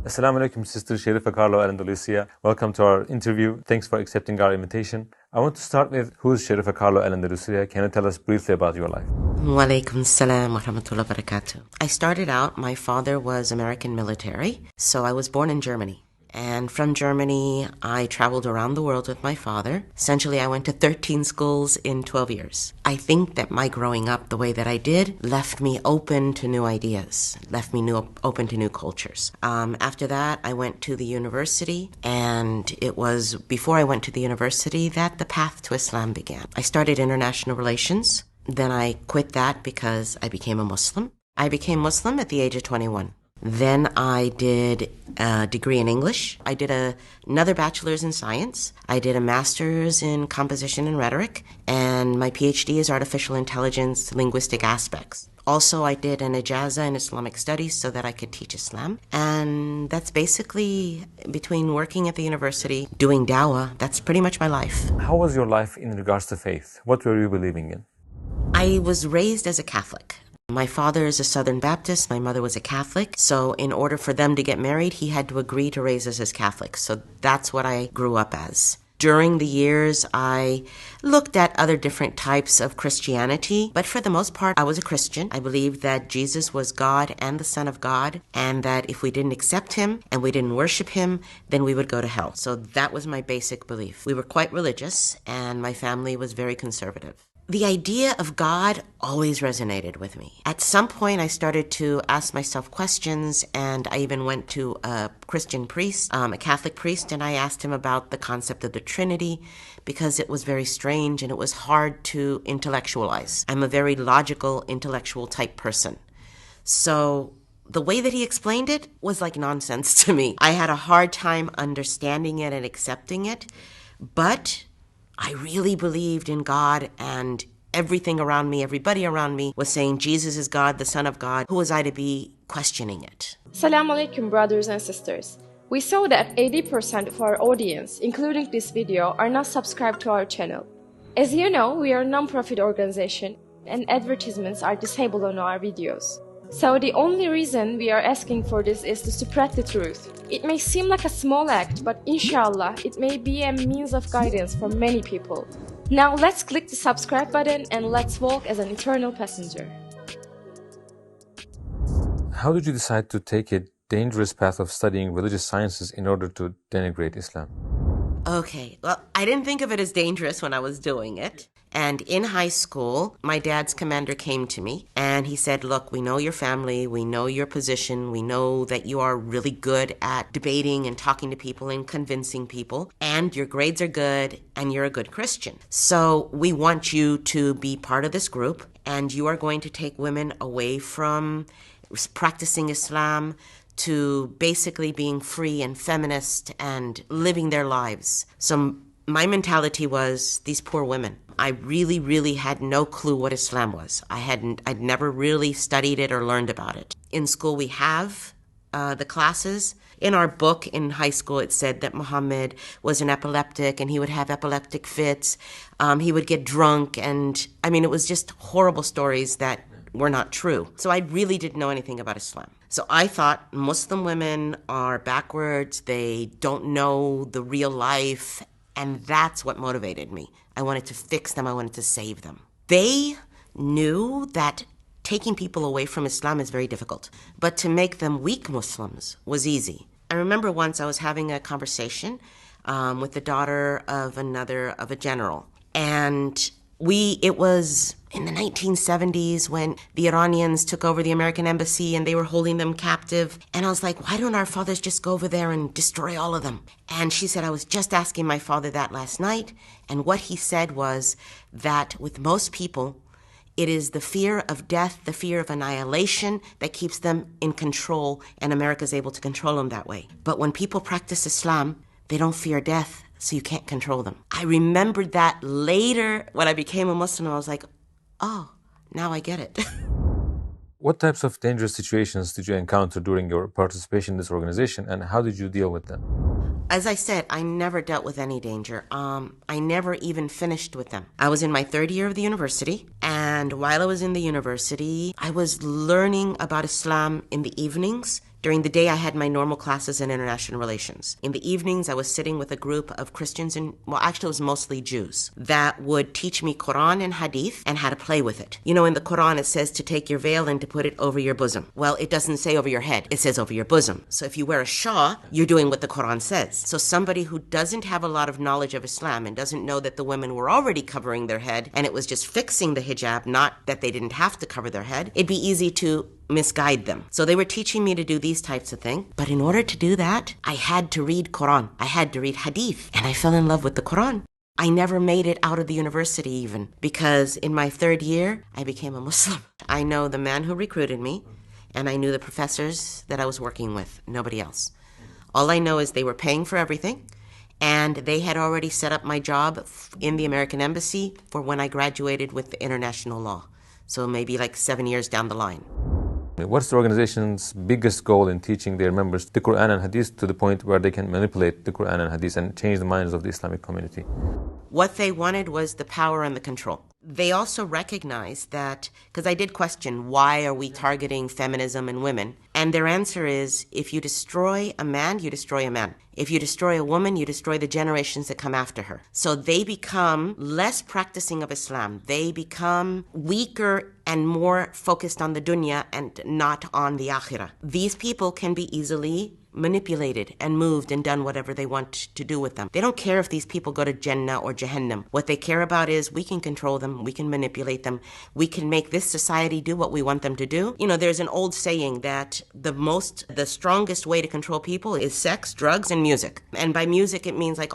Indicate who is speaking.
Speaker 1: Assalamu alaikum, Sister Sherifa Carlo Al-Andalusia. Welcome to our interview. Thanks for accepting our invitation. I want to start with, who is Sherifa Carlo Al-Andalusia? Can you tell us briefly about your life?
Speaker 2: Wa alaikum salam wa rahmatullahi wa barakatuh. I started out, my father was American military, so I was born in Germany. And from Germany, I traveled around the world with my father. Essentially, I went to 13 schools in 12 years. I think that my growing up the way that I did left me open to new ideas, left me open to new cultures. After that, I went to the university, and it was before I went to the university that the path to Islam began. I started international relations. Then I quit that because I became a Muslim. I became Muslim at the age of 21. Then I did a degree in English. I did another bachelor's in science. I did a master's in composition and rhetoric. And my PhD is artificial intelligence, linguistic aspects. Also, I did an ijazah in Islamic studies so that I could teach Islam. And that's basically, between working at the university, doing dawah, that's pretty much my life.
Speaker 1: How was your life in regards to faith? What were you believing in?
Speaker 2: I was raised as a Catholic. My father is a Southern Baptist, my mother was a Catholic, so in order for them to get married, he had to agree to raise us as Catholics. So that's what I grew up as. During the years, I looked at other different types of Christianity, but for the most part, I was a Christian. I believed that Jesus was God and the Son of God, and that if we didn't accept him and we didn't worship him, then we would go to hell. So that was my basic belief. We were quite religious, and my family was very conservative. The idea of God always resonated with me. At some point, I started to ask myself questions, and I even went to a Christian priest, a Catholic priest, and I asked him about the concept of the Trinity because it was very strange and it was hard to intellectualize. I'm a very logical, intellectual type person. So the way that he explained it was like nonsense to me. I had a hard time understanding it and accepting it, but I really believed in God, and everything around me, everybody around me was saying Jesus is God, the Son of God. Who was I to be questioning it?
Speaker 3: Assalamu alaikum, brothers and sisters. We saw that 80% of our audience, including this video, are not subscribed to our channel. As you know, we are a non-profit organization and advertisements are disabled on our videos. So the only reason we are asking for this is to spread the truth. It may seem like a small act, but inshallah, it may be a means of guidance for many people. Now let's click the subscribe button and let's walk as an eternal passenger.
Speaker 1: How did you decide to take a dangerous path of studying religious sciences in order to denigrate Islam?
Speaker 2: Okay, well, I didn't think of it as dangerous when I was doing it. And in high school, my dad's commander came to me and he said, look, we know your family, we know your position, we know that you are really good at debating and talking to people and convincing people, and your grades are good and you're a good Christian. So we want you to be part of this group, and you are going to take women away from practicing Islam to basically being free and feminist and living their lives. So my mentality was, these poor women. I really had no clue what Islam was. I'd never really studied it or learned about it. In school we have the classes. In our book in high school it said that Muhammad was an epileptic and he would have epileptic fits. He would get drunk, and I mean it was just horrible stories that were not true. So I really didn't know anything about Islam. So I thought Muslim women are backwards, they don't know the real life, and that's what motivated me. I wanted to fix them, I wanted to save them. They knew that taking people away from Islam is very difficult, but to make them weak Muslims was easy. I remember once I was having a conversation with the daughter of a general, and it was in the 1970s when the Iranians took over the American embassy and they were holding them captive. And I was like, why don't our fathers just go over there and destroy all of them? And she said, I was just asking my father that last night. And what he said was that with most people, it is the fear of death, the fear of annihilation that keeps them in control, and America's able to control them that way. But when people practice Islam, they don't fear death, so you can't control them. I remembered that later when I became a Muslim. I was like, oh, now I get it.
Speaker 1: What types of dangerous situations did you encounter during your participation in this organization, and how did you deal with them?
Speaker 2: As I said, I never dealt with any danger. I never even finished with them. I was in my third year of the university, and while I was in the university, I was learning about Islam in the evenings During the day, I had my normal classes in international relations. In the evenings, I was sitting with a group of Christians actually it was mostly Jews, that would teach me Quran and Hadith and how to play with it. You know, in the Quran, it says to take your veil and to put it over your bosom. Well, it doesn't say over your head. It says over your bosom. So if you wear a shawl, you're doing what the Quran says. So somebody who doesn't have a lot of knowledge of Islam and doesn't know that the women were already covering their head and it was just fixing the hijab, not that they didn't have to cover their head, it'd be easy to misguide them. So they were teaching me to do these types of things. But in order to do that, I had to read Quran. I had to read Hadith. And I fell in love with the Quran. I never made it out of the university even, because in my third year, I became a Muslim. I know the man who recruited me, and I knew the professors that I was working with, nobody else. All I know is they were paying for everything, and they had already set up my job in the American Embassy for when I graduated with international law. So maybe like 7 years down the line.
Speaker 1: What's the organization's biggest goal in teaching their members the Quran and Hadith to the point where they can manipulate the Quran and Hadith and change the minds of the Islamic community?
Speaker 2: What they wanted was the power and the control. They also recognized that, because I did question, why are we targeting feminism and women? And their answer is, if you destroy a man, you destroy a man. If you destroy a woman, you destroy the generations that come after her. So they become less practicing of Islam. They become weaker and more focused on the dunya and not on the akhirah. These people can be easily manipulated and moved and done whatever they want to do with them. They don't care if these people go to Jannah or Jahannam. What they care about is we can control them, we can manipulate them, we can make this society do what we want them to do. You know, there's an old saying that the strongest way to control people is sex, drugs, and music. And by music, it means like